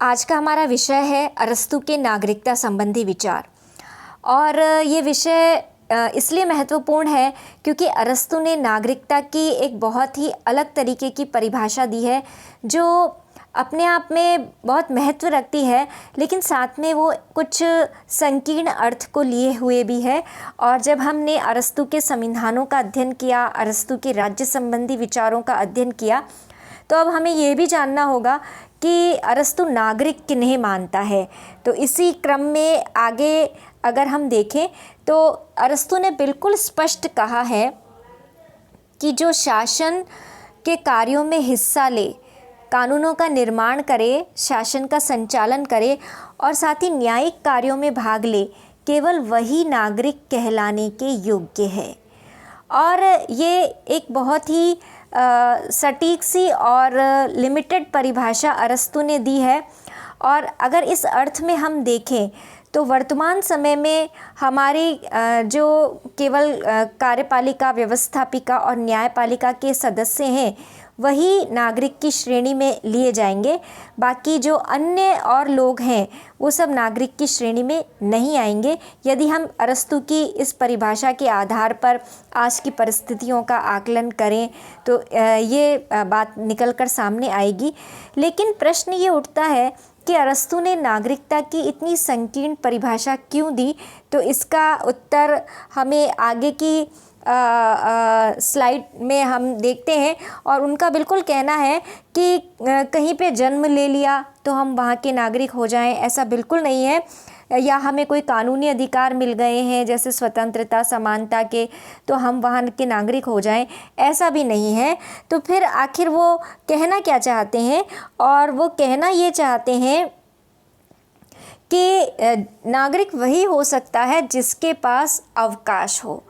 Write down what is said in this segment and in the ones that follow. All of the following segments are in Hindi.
आज का हमारा विषय है अरस्तू के नागरिकता संबंधी विचार। और ये विषय इसलिए महत्वपूर्ण है क्योंकि अरस्तू ने नागरिकता की एक बहुत ही अलग तरीके की परिभाषा दी है जो अपने आप में बहुत महत्व रखती है, लेकिन साथ में वो कुछ संकीर्ण अर्थ को लिए हुए भी है। और जब हमने अरस्तू के संविधानों का अध्ययन किया, अरस्तू के राज्य संबंधी विचारों का अध्ययन किया, तो अब हमें ये भी जानना होगा कि अरस्तू नागरिक किन्हें मानता है। तो इसी क्रम में आगे अगर हम देखें तो अरस्तू ने बिल्कुल स्पष्ट कहा है कि जो शासन के कार्यों में हिस्सा ले, कानूनों का निर्माण करे, शासन का संचालन करे और साथ ही न्यायिक कार्यों में भाग ले, केवल वही नागरिक कहलाने के योग्य है। और ये एक बहुत ही सटीक सी और लिमिटेड परिभाषा अरस्तू ने दी है। और अगर इस अर्थ में हम देखें तो वर्तमान समय में हमारी जो केवल कार्यपालिका, व्यवस्थापिका और न्यायपालिका के सदस्य हैं वही नागरिक की श्रेणी में लिए जाएंगे। बाकी जो अन्य और लोग हैं वो सब नागरिक की श्रेणी में नहीं आएंगे यदि हम अरस्तू की इस परिभाषा के आधार पर आज की परिस्थितियों का आकलन करें तो ये बात निकल कर सामने आएगी। लेकिन प्रश्न ये उठता है कि अरस्तू ने नागरिकता की इतनी संकीर्ण परिभाषा क्यों दी। तो इसका उत्तर हमें आगे की स्लाइड में हम देखते हैं। और उनका बिल्कुल कहना है कि कहीं पे जन्म ले लिया तो हम वहाँ के नागरिक हो जाएं, ऐसा बिल्कुल नहीं है। या हमें कोई कानूनी अधिकार मिल गए हैं जैसे स्वतंत्रता, समानता के, तो हम वहाँ के नागरिक हो जाएं, ऐसा भी नहीं है। तो फिर आखिर वो कहना क्या चाहते हैं? और वो कहना ये चाहते हैं कि नागरिक वही हो सकता है जिसके पास अवकाश हो।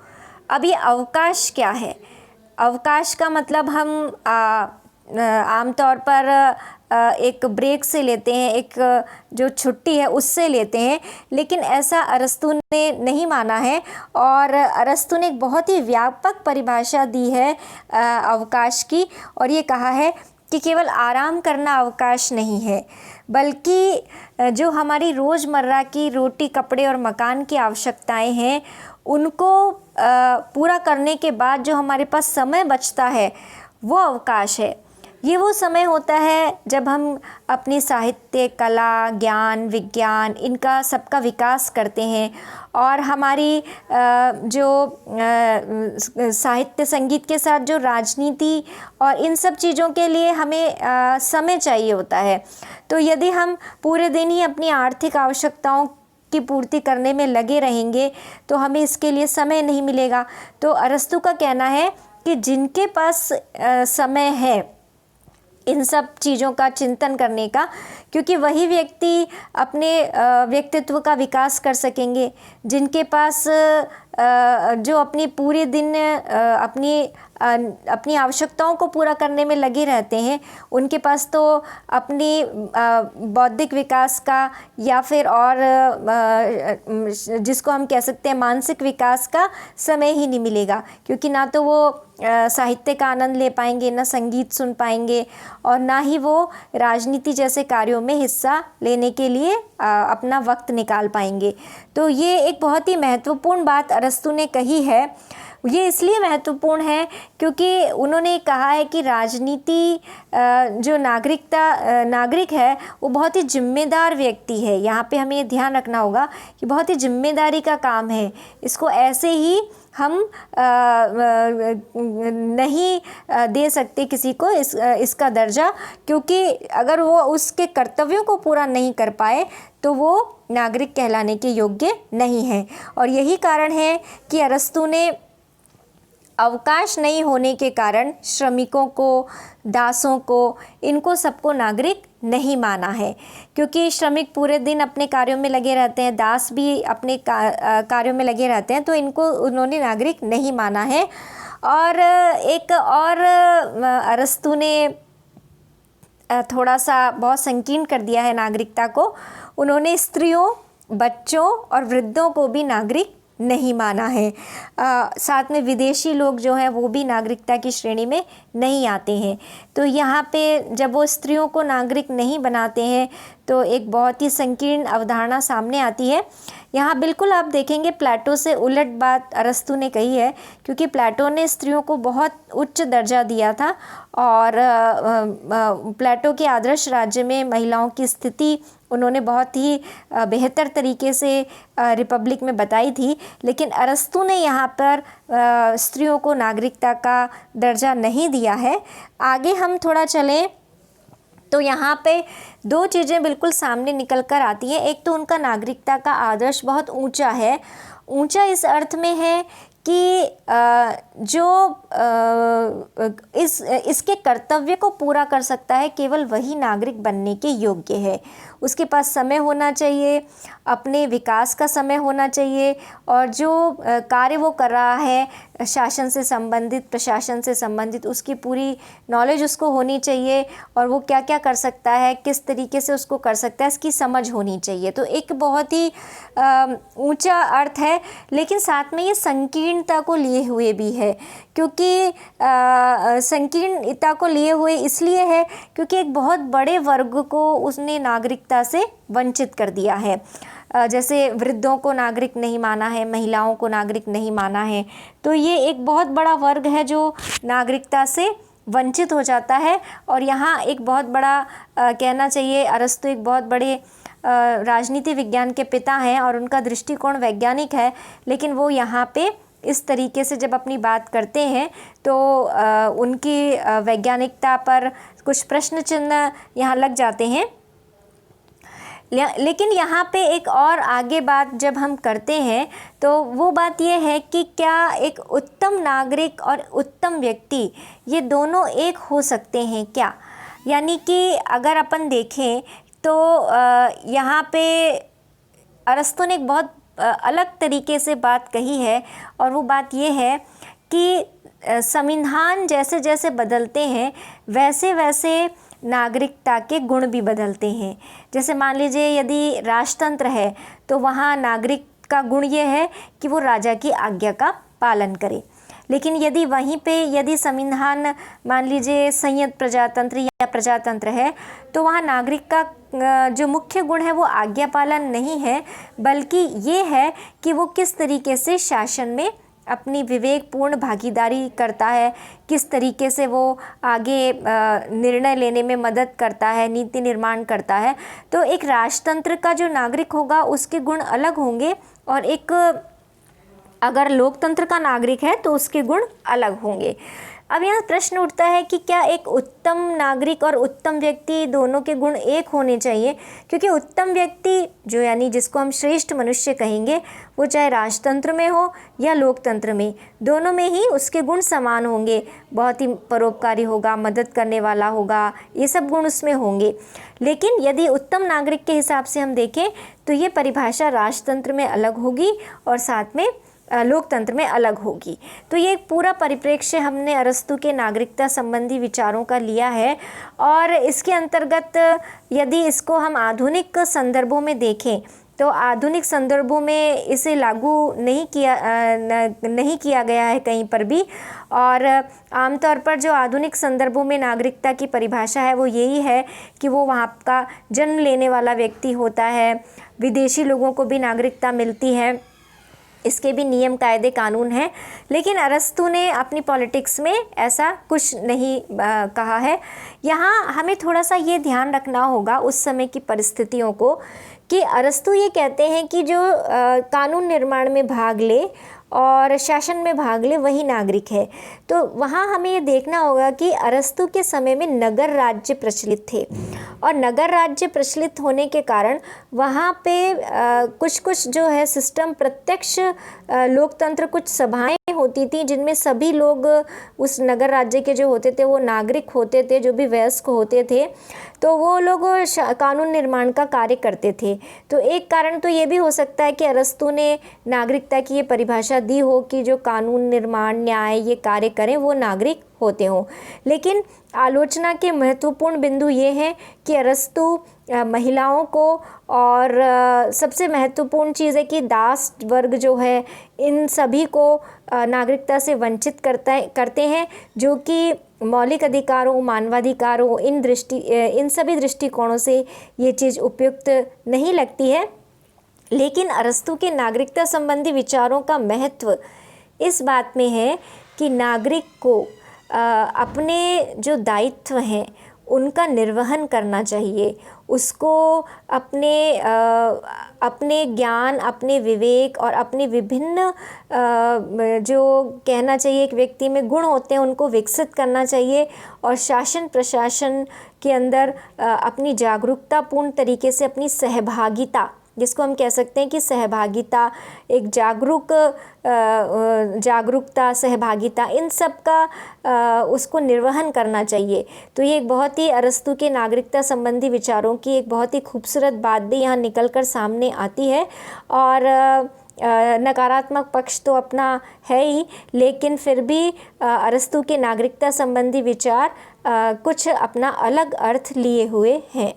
अब ये अवकाश क्या है? अवकाश का मतलब हम आमतौर पर एक ब्रेक से लेते हैं, एक जो छुट्टी है उससे लेते हैं, लेकिन ऐसा अरस्तू ने नहीं माना है। और अरस्तू ने एक बहुत ही व्यापक परिभाषा दी है अवकाश की, और ये कहा है कि केवल आराम करना अवकाश नहीं है, बल्कि जो हमारी रोज़मर्रा की रोटी, कपड़े और मकान की आवश्यकताएं हैं उनको पूरा करने के बाद जो हमारे पास समय बचता है वो अवकाश है। ये वो समय होता है जब हम अपनी साहित्य, कला, ज्ञान, विज्ञान, इनका सबका विकास करते हैं। और हमारी जो साहित्य, संगीत के साथ जो राजनीति और इन सब चीज़ों के लिए हमें समय चाहिए होता है। तो यदि हम पूरे दिन ही अपनी आर्थिक आवश्यकताओं की पूर्ति करने में लगे रहेंगे तो हमें इसके लिए समय नहीं मिलेगा। तो अरस्तू का कहना है कि जिनके पास समय है इन सब चीज़ों का चिंतन करने का, क्योंकि वही व्यक्ति अपने व्यक्तित्व का विकास कर सकेंगे। जिनके पास जो अपनी पूरे दिन अपनी आवश्यकताओं को पूरा करने में लगे रहते हैं, उनके पास तो अपनी बौद्धिक विकास का या फिर और जिसको हम कह सकते हैं मानसिक विकास का समय ही नहीं मिलेगा, क्योंकि ना तो वो साहित्य का आनंद ले पाएंगे, ना संगीत सुन पाएंगे और ना ही वो राजनीति जैसे कार्यों में हिस्सा लेने के लिए अपना वक्त निकाल पाएंगे। तो ये एक बहुत ही महत्वपूर्ण बात अरस्तू ने कही है। ये इसलिए महत्वपूर्ण है क्योंकि उन्होंने कहा है कि राजनीति जो नागरिक है वो बहुत ही जिम्मेदार व्यक्ति है। यहाँ पे हमें ध्यान रखना होगा कि बहुत ही जिम्मेदारी का काम है। इसको ऐसे ही हम नहीं दे सकते किसी को इसका दर्जा, क्योंकि अगर वो उसके कर्तव्यों को पूरा नहीं कर पाए तो वो नागरिक कहलाने के योग्य नहीं है। और यही कारण है कि अरस्तू ने अवकाश नहीं होने के कारण श्रमिकों को, दासों को, इनको सबको नागरिक नहीं माना है, क्योंकि श्रमिक पूरे दिन अपने कार्यों में लगे रहते हैं, दास भी अपने कार्यों में लगे रहते हैं, तो इनको उन्होंने नागरिक नहीं माना है। और एक और अरस्तू ने थोड़ा सा बहुत संकीर्ण कर दिया है नागरिकता को। उन्होंने स्त्रियों, बच्चों और वृद्धों को भी नागरिक नहीं माना है। साथ में विदेशी लोग जो हैं वो भी नागरिकता की श्रेणी में नहीं आते हैं। तो यहाँ पे जब वो स्त्रियों को नागरिक नहीं बनाते हैं तो एक बहुत ही संकीर्ण अवधारणा सामने आती है। यहाँ बिल्कुल आप देखेंगे प्लेटो से उलट बात अरस्तु ने कही है, क्योंकि प्लेटो ने स्त्रियों को बहुत उच्च दर्जा दिया था और प्लेटो के आदर्श राज्य में महिलाओं की स्थिति उन्होंने बहुत ही बेहतर तरीके से रिपब्लिक में बताई थी। लेकिन अरस्तु ने यहाँ पर स्त्रियों को नागरिकता का दर्जा नहीं दिया है। आगे हम थोड़ा चलें तो यहाँ पे दो चीज़ें बिल्कुल सामने निकल कर आती हैं। एक तो उनका नागरिकता का आदर्श बहुत ऊंचा है। ऊंचा इस अर्थ में है कि इसके कर्तव्य को पूरा कर सकता है केवल वही नागरिक बनने के योग्य है। उसके पास समय होना चाहिए, अपने विकास का समय होना चाहिए, और जो कार्य वो कर रहा है शासन से संबंधित, प्रशासन से संबंधित, उसकी पूरी नॉलेज उसको होनी चाहिए, और वो क्या क्या कर सकता है, किस तरीके से उसको कर सकता है, इसकी समझ होनी चाहिए। तो एक बहुत ही ऊंचा अर्थ है, लेकिन साथ में ये संकीर्णता को लिए हुए भी है, क्योंकि संकीर्णता को लिए हुए इसलिए है क्योंकि एक बहुत बड़े वर्ग को उसने नागरिकता से वंचित कर दिया है। जैसे वृद्धों को नागरिक नहीं माना है, महिलाओं को नागरिक नहीं माना है, तो ये एक बहुत बड़ा वर्ग है जो नागरिकता से वंचित हो जाता है। और यहाँ एक बहुत बड़ा कहना चाहिए, अरस्तु एक बहुत बड़े राजनीति विज्ञान के पिता हैं और उनका दृष्टिकोण वैज्ञानिक है, लेकिन वो यहाँ पे इस तरीके से जब अपनी बात करते हैं तो उनकी वैज्ञानिकता पर कुछ प्रश्न चिन्ह यहाँ लग जाते हैं। लेकिन यहाँ पे एक और आगे बात जब हम करते हैं तो वो बात ये है कि क्या एक उत्तम नागरिक और उत्तम व्यक्ति ये दोनों एक हो सकते हैं क्या? यानी कि अगर अपन देखें तो यहाँ पे अरस्तु ने एक बहुत अलग तरीके से बात कही है, और वो बात ये है कि संविधान जैसे जैसे बदलते हैं वैसे वैसे नागरिकता के गुण भी बदलते हैं। जैसे मान लीजिए यदि राजतंत्र है तो वहाँ नागरिक का गुण ये है कि वो राजा की आज्ञा का पालन करे, लेकिन यदि वहीं पे यदि संविधान मान लीजिए संयुक्त प्रजातंत्र या प्रजातंत्र है तो वहाँ नागरिक का जो मुख्य गुण है वो आज्ञा पालन नहीं है, बल्कि ये है कि वो किस तरीके से शासन में अपनी विवेकपूर्ण भागीदारी करता है, किस तरीके से वो आगे निर्णय लेने में मदद करता है, नीति निर्माण करता है। तो एक राजतंत्र का जो नागरिक होगा उसके गुण अलग होंगे, और एक अगर लोकतंत्र का नागरिक है तो उसके गुण अलग होंगे। अब यहाँ प्रश्न उठता है कि क्या एक उत्तम नागरिक और उत्तम व्यक्ति दोनों के गुण एक होने चाहिए? क्योंकि उत्तम व्यक्ति जो यानी जिसको हम श्रेष्ठ मनुष्य कहेंगे, वो चाहे राजतंत्र में हो या लोकतंत्र में, दोनों में ही उसके गुण समान होंगे। बहुत ही परोपकारी होगा, मदद करने वाला होगा, ये सब गुण उसमें होंगे। लेकिन यदि उत्तम नागरिक के हिसाब से हम देखें तो ये परिभाषा राजतंत्र में अलग होगी और साथ में लोकतंत्र में अलग होगी। तो ये एक पूरा परिप्रेक्ष्य हमने अरस्तु के नागरिकता संबंधी विचारों का लिया है, और इसके अंतर्गत यदि इसको हम आधुनिक संदर्भों में देखें तो आधुनिक संदर्भों में इसे लागू नहीं किया गया है कहीं पर भी। और आमतौर पर जो आधुनिक संदर्भों में नागरिकता की परिभाषा है वो यही है कि वो वहाँ का जन्म लेने वाला व्यक्ति होता है। विदेशी लोगों को भी नागरिकता मिलती है, इसके भी नियम कायदे कानून हैं, लेकिन अरस्तु ने अपनी पॉलिटिक्स में ऐसा कुछ नहीं कहा है। यहाँ हमें थोड़ा सा ये ध्यान रखना होगा उस समय की परिस्थितियों को, कि अरस्तु ये कहते हैं कि जो कानून निर्माण में भाग ले और शासन में भाग ले वही नागरिक है। तो वहाँ हमें ये देखना होगा कि अरस्तु के समय में नगर राज्य प्रचलित थे, और नगर राज्य प्रचलित होने के कारण वहाँ पे कुछ कुछ जो है सिस्टम प्रत्यक्ष लोकतंत्र, कुछ सभाएं होती थी जिनमें सभी लोग उस नगर राज्य के जो होते थे वो नागरिक होते थे, जो भी वयस्क होते थे, तो वो लोग कानून निर्माण का कार्य करते थे। तो एक कारण तो ये भी हो सकता है कि अरस्तु ने नागरिकता की ये परिभाषा दी हो कि जो कानून निर्माण, न्याय ये कार्य करें वो नागरिक होते हों। लेकिन आलोचना के महत्वपूर्ण बिंदु ये हैं कि अरस्तु महिलाओं को और सबसे महत्वपूर्ण चीज़ है कि दास वर्ग जो है इन सभी को नागरिकता से वंचित करते हैं, जो कि मौलिक अधिकारों, मानवाधिकारों, इन सभी दृष्टिकोणों से ये चीज़ उपयुक्त नहीं लगती है। लेकिन अरस्तु के नागरिकता संबंधी विचारों का महत्व इस बात में है कि नागरिक को अपने जो दायित्व हैं उनका निर्वहन करना चाहिए। उसको अपने ज्ञान, अपने विवेक और अपने विभिन्न जो कहना चाहिए एक व्यक्ति में गुण होते हैं उनको विकसित करना चाहिए और शासन प्रशासन के अंदर अपनी जागरूकतापूर्ण तरीके से अपनी सहभागिता, जिसको हम कह सकते हैं कि सहभागिता, एक जागरूकता, सहभागिता, इन सब का उसको निर्वहन करना चाहिए। तो ये एक बहुत ही अरस्तु के नागरिकता संबंधी विचारों की एक बहुत ही खूबसूरत बात भी यहाँ निकल कर सामने आती है। और नकारात्मक पक्ष तो अपना है ही, लेकिन फिर भी अरस्तु के नागरिकता संबंधी विचार कुछ अपना अलग अर्थ लिए हुए हैं।